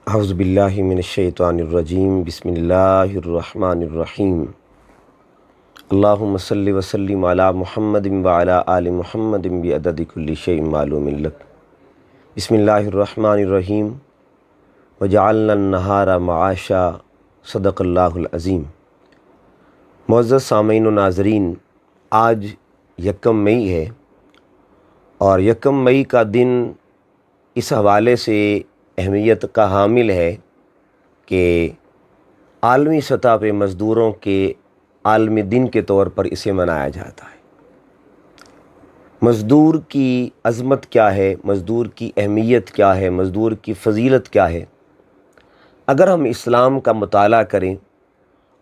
اعوذ باللہ من الشیطان الرجیم بسم اللہ الرحمن الرحیم اللہم صلی وسلم علی محمد وعلی آل محمد بعدد کل شیء معلوم لک بسم اللہ الرحمن الرحیم وجعلنا النہار معاشا صدق اللہ العظیم۔ معزز سامعین و ناظرین، آج یکم مئی ہے اور یکم مئی کا دن اس حوالے سے اہمیت کا حامل ہے کہ عالمی سطح پہ مزدوروں کے عالمی دن کے طور پر اسے منایا جاتا ہے۔ مزدور کی عظمت کیا ہے، مزدور کی اہمیت کیا ہے، مزدور کی فضیلت کیا ہے؟ اگر ہم اسلام کا مطالعہ کریں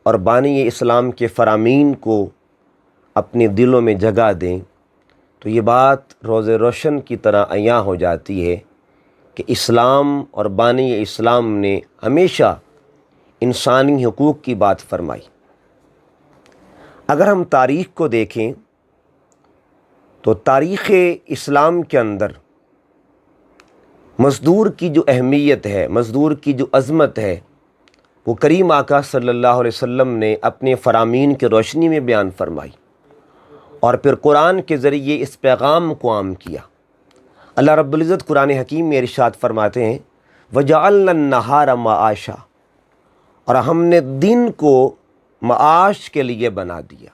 اور بانی اسلام کے فرامین کو اپنے دلوں میں جگہ دیں تو یہ بات روز روشن کی طرح عیاں ہو جاتی ہے کہ اسلام اور بانی اسلام نے ہمیشہ انسانی حقوق کی بات فرمائی۔ اگر ہم تاریخ کو دیکھیں تو تاریخ اسلام کے اندر مزدور کی جو اہمیت ہے، مزدور کی جو عظمت ہے، وہ کریم آقا صلی اللہ علیہ وسلم نے اپنے فرامین کی روشنی میں بیان فرمائی اور پھر قرآن کے ذریعے اس پیغام کو عام کیا۔ اللہ رب العزت قرآن حکیم میں ارشاد فرماتے ہیں وَجَعَلْنَا النَّهَارَ مَعَاشًا، اور ہم نے دن کو معاش کے لیے بنا دیا،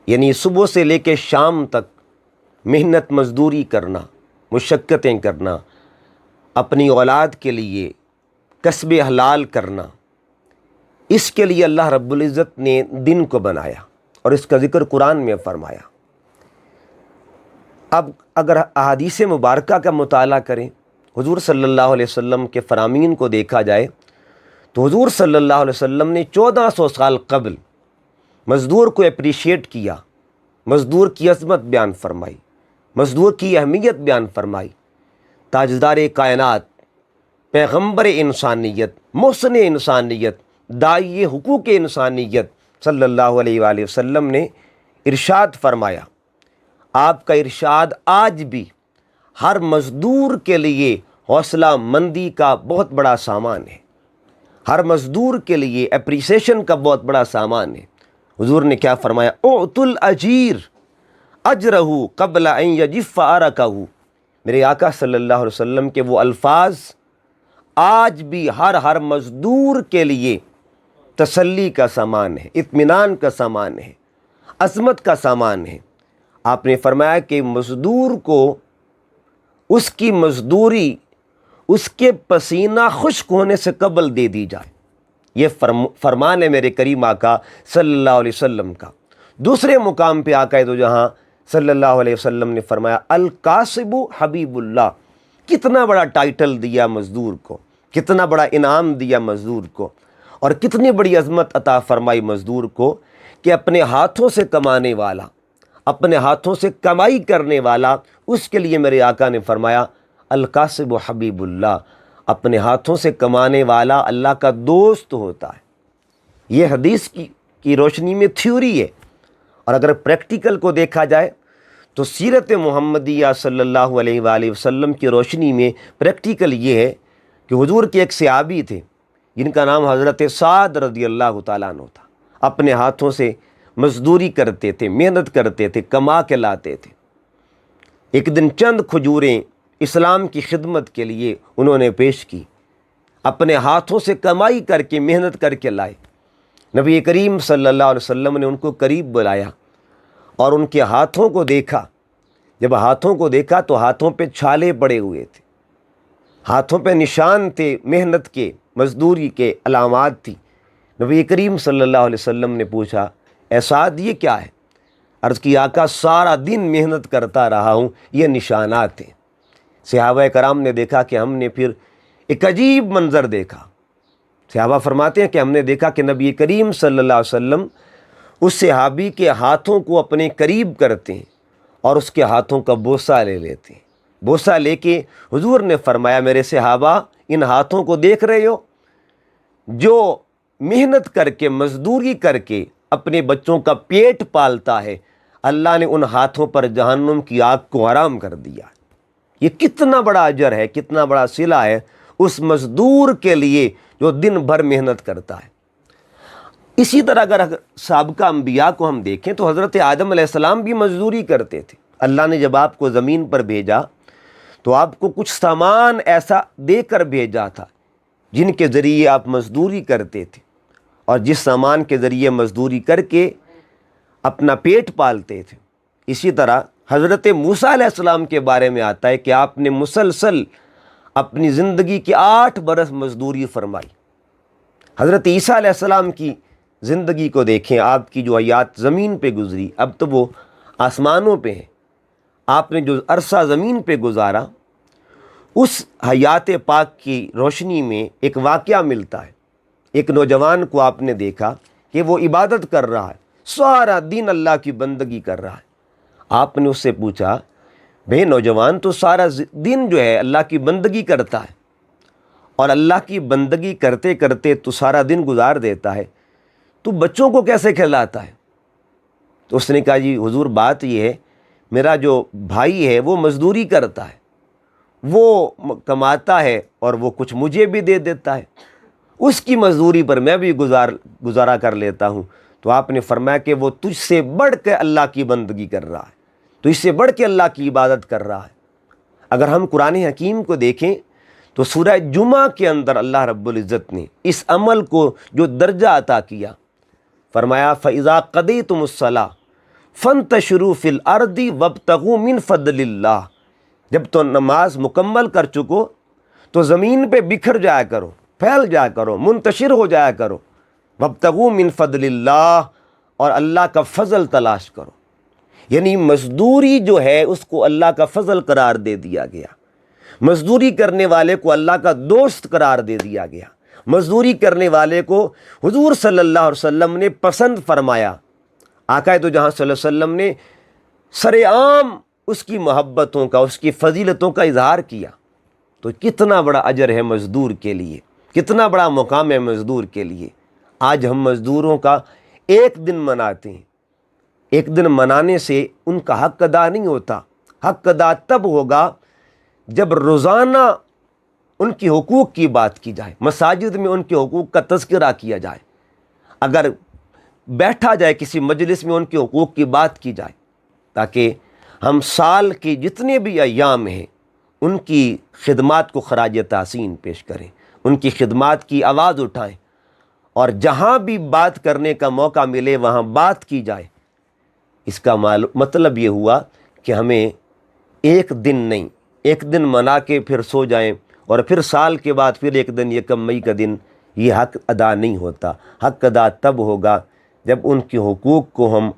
یعنی صبح سے لے کے شام تک محنت مزدوری کرنا، مشقتیں کرنا، اپنی اولاد کے لیے کسب حلال کرنا، اس کے لیے اللہ رب العزت نے دن کو بنایا اور اس کا ذکر قرآن میں فرمایا۔ اب اگر احادیث مبارکہ کا مطالعہ کریں، حضور صلی اللہ علیہ وسلم کے فرامین کو دیکھا جائے تو حضور صلی اللہ علیہ وسلم نے 1400 سال قبل مزدور کو اپریشیٹ کیا، مزدور کی عظمت بیان فرمائی، مزدور کی اہمیت بیان فرمائی۔ تاجدار کائنات، پیغمبر انسانیت، محسن انسانیت، داعی حقوق انسانیت صلی اللہ علیہ وآلہ وسلم نے ارشاد فرمایا۔ آپ کا ارشاد آج بھی ہر مزدور کے لیے حوصلہ مندی کا بہت بڑا سامان ہے، ہر مزدور کے لیے اپریسیشن کا بہت بڑا سامان ہے۔ حضور نے کیا فرمایا؟ اعطوا الاجیر اجرہ قبل ان یجف عرقہ۔ میرے آقا صلی اللہ علیہ وسلم کے وہ الفاظ آج بھی ہر مزدور کے لیے تسلی کا سامان ہے، اطمینان کا سامان ہے، عظمت کا سامان ہے۔ آپ نے فرمایا کہ مزدور کو اس کی مزدوری اس کے پسینہ خشک ہونے سے قبل دے دی جائے، یہ فرمان ہے میرے کریم آقا صلی اللہ علیہ وسلم کا۔ دوسرے مقام پہ آقا دو جہاں صلی اللہ علیہ وسلم نے فرمایا القاسب حبیب اللہ۔ کتنا بڑا ٹائٹل دیا مزدور کو، کتنا بڑا انعام دیا مزدور کو، اور کتنی بڑی عظمت عطا فرمائی مزدور کو کہ اپنے ہاتھوں سے کمانے والا، اپنے ہاتھوں سے کمائی کرنے والا، اس کے لیے میرے آقا نے فرمایا القاسب حبیب اللہ، اپنے ہاتھوں سے کمانے والا اللہ کا دوست ہوتا ہے۔ یہ حدیث کی روشنی میں تھیوری ہے، اور اگر پریکٹیکل کو دیکھا جائے تو سیرت محمدیہ صلی اللہ علیہ وآلہ وسلم کی روشنی میں پریکٹیکل یہ ہے کہ حضور کے ایک صحابی تھے جن کا نام حضرت سعد رضی اللہ تعالیٰ عنہ تھا۔ اپنے ہاتھوں سے مزدوری کرتے تھے، محنت کرتے تھے، کما کے لاتے تھے۔ ایک دن چند کھجوریں اسلام کی خدمت کے لیے انہوں نے پیش کی، اپنے ہاتھوں سے کمائی کر کے محنت کر کے لائے۔ نبی کریم صلی اللہ علیہ وسلم نے ان کو قریب بلایا اور ان کے ہاتھوں کو دیکھا۔ جب ہاتھوں کو دیکھا تو ہاتھوں پہ چھالے پڑے ہوئے تھے، ہاتھوں پہ نشان تھے، محنت کے، مزدوری کے علامات تھی۔ نبی کریم صلی اللہ علیہ وسلم نے پوچھا اے سعد یہ کیا ہے؟ عرض کی آقا سارا دن محنت کرتا رہا ہوں، یہ نشانات ہیں۔ صحابہ کرام نے دیکھا کہ ہم نے پھر ایک عجیب منظر دیکھا۔ صحابہ فرماتے ہیں کہ ہم نے دیکھا کہ نبی کریم صلی اللہ علیہ وسلم اس صحابی کے ہاتھوں کو اپنے قریب کرتے ہیں اور اس کے ہاتھوں کا بوسہ لے لیتے ہیں۔ بوسہ لے کے حضور نے فرمایا میرے صحابہ ان ہاتھوں کو دیکھ رہے ہو؟ جو محنت کر کے، مزدوری کر کے اپنے بچوں کا پیٹ پالتا ہے، اللہ نے ان ہاتھوں پر جہنم کی آگ کو حرام کر دیا۔ یہ کتنا بڑا اجر ہے، کتنا بڑا صلہ ہے اس مزدور کے لیے جو دن بھر محنت کرتا ہے۔ اسی طرح اگر سابقہ انبیاء کو ہم دیکھیں تو حضرت آدم علیہ السلام بھی مزدوری کرتے تھے۔ اللہ نے جب آپ کو زمین پر بھیجا تو آپ کو کچھ سامان ایسا دے کر بھیجا تھا جن کے ذریعے آپ مزدوری کرتے تھے، اور جس سامان کے ذریعے مزدوری کر کے اپنا پیٹ پالتے تھے۔ اسی طرح حضرت موسیٰ علیہ السلام کے بارے میں آتا ہے کہ آپ نے مسلسل اپنی زندگی کے 8 برس مزدوری فرمائی۔ حضرت عیسیٰ علیہ السلام کی زندگی کو دیکھیں، آپ کی جو حیات زمین پہ گزری، اب تو وہ آسمانوں پہ ہیں، آپ نے جو عرصہ زمین پہ گزارا، اس حیات پاک کی روشنی میں ایک واقعہ ملتا ہے۔ ایک نوجوان کو آپ نے دیکھا کہ وہ عبادت کر رہا ہے، سارا دن اللہ کی بندگی کر رہا ہے۔ آپ نے اس سے پوچھا، بھئی نوجوان تو سارا دن جو ہے اللہ کی بندگی کرتا ہے، اور اللہ کی بندگی کرتے کرتے تو سارا دن گزار دیتا ہے، تو بچوں کو کیسے کھلاتا ہے؟ تو اس نے کہا، جی حضور بات یہ ہے، میرا جو بھائی ہے وہ مزدوری کرتا ہے، وہ کماتا ہے اور وہ کچھ مجھے بھی دے دیتا ہے، اس کی مزدوری پر میں بھی گزارا کر لیتا ہوں۔ تو آپ نے فرمایا کہ وہ تجھ سے بڑھ کے اللہ کی بندگی کر رہا ہے، تو اس سے بڑھ کے اللہ کی عبادت کر رہا ہے۔ اگر ہم قرآن حکیم کو دیکھیں تو سورہ جمعہ کے اندر اللہ رب العزت نے اس عمل کو جو درجہ عطا کیا، فرمایا فَإِذَا قَضَيْتُمُ الصَّلَاةَ فَانتَشِرُوا فِي الْأَرْضِ وَابْتَغُوا مِنْ فَضْلِ اللَّهِ، جب تو نماز مکمل کر چکو تو زمین پہ بکھر جایا کرو، پھیل جایا کرو، منتشر ہو جایا کرو، وَابْتَغُوا مِنْ فَضْلِ اللَّهِ، اور اللہ کا فضل تلاش کرو۔ یعنی مزدوری جو ہے اس کو اللہ کا فضل قرار دے دیا گیا، مزدوری کرنے والے کو اللہ کا دوست قرار دے دیا گیا، مزدوری کرنے والے کو حضور صلی اللہ علیہ وسلم نے پسند فرمایا۔ آقا تو جہاں صلی اللہ علیہ وسلم نے سر عام اس کی محبتوں کا، اس کی فضیلتوں کا اظہار کیا۔ تو کتنا بڑا اجر ہے مزدور کے لیے، کتنا بڑا مقام ہے مزدور کے لیے۔ آج ہم مزدوروں کا ایک دن مناتے ہیں، ایک دن منانے سے ان کا حق ادا نہیں ہوتا۔ حق ادا تب ہوگا جب روزانہ ان کی حقوق کی بات کی جائے، مساجد میں ان کے حقوق کا تذکرہ کیا جائے، اگر بیٹھا جائے کسی مجلس میں ان کے حقوق کی بات کی جائے، تاکہ ہم سال کے جتنے بھی ایام ہیں ان کی خدمات کو خراج تحسین پیش کریں، ان کی خدمات کی آواز اٹھائیں، اور جہاں بھی بات کرنے کا موقع ملے وہاں بات کی جائے۔ اس کا مطلب یہ ہوا کہ ہمیں ایک دن نہیں، ایک دن منا کے پھر سو جائیں، اور پھر سال کے بعد پھر ایک دن 1 مئی کا دن، یہ حق ادا نہیں ہوتا۔ حق ادا تب ہوگا جب ان کے حقوق کو ہم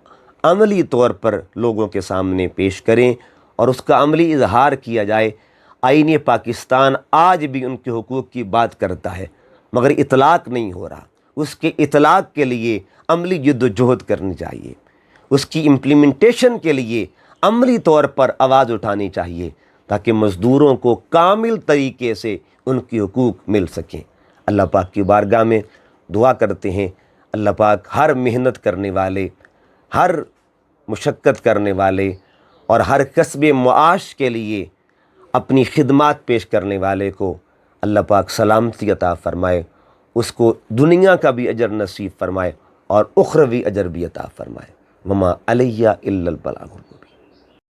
عملی طور پر لوگوں کے سامنے پیش کریں اور اس کا عملی اظہار کیا جائے۔ آئین پاکستان آج بھی ان کے حقوق کی بات کرتا ہے، مگر اطلاق نہیں ہو رہا۔ اس کے اطلاق کے لیے عملی جد و جہد کرنی چاہیے، اس کی امپلیمنٹیشن کے لیے عملی طور پر آواز اٹھانی چاہیے، تاکہ مزدوروں کو کامل طریقے سے ان کی حقوق مل سکیں۔ اللہ پاک کی بارگاہ میں دعا کرتے ہیں، اللہ پاک ہر محنت کرنے والے، ہر مشقت کرنے والے اور ہر کسب معاش کے لیے اپنی خدمات پیش کرنے والے کو اللہ پاک سلامتی عطا فرمائے، اس کو دنیا کا بھی اجر نصیب فرمائے اور اخروی اجر بھی عطا فرمائے۔ وما علیہ الا البلاغ۔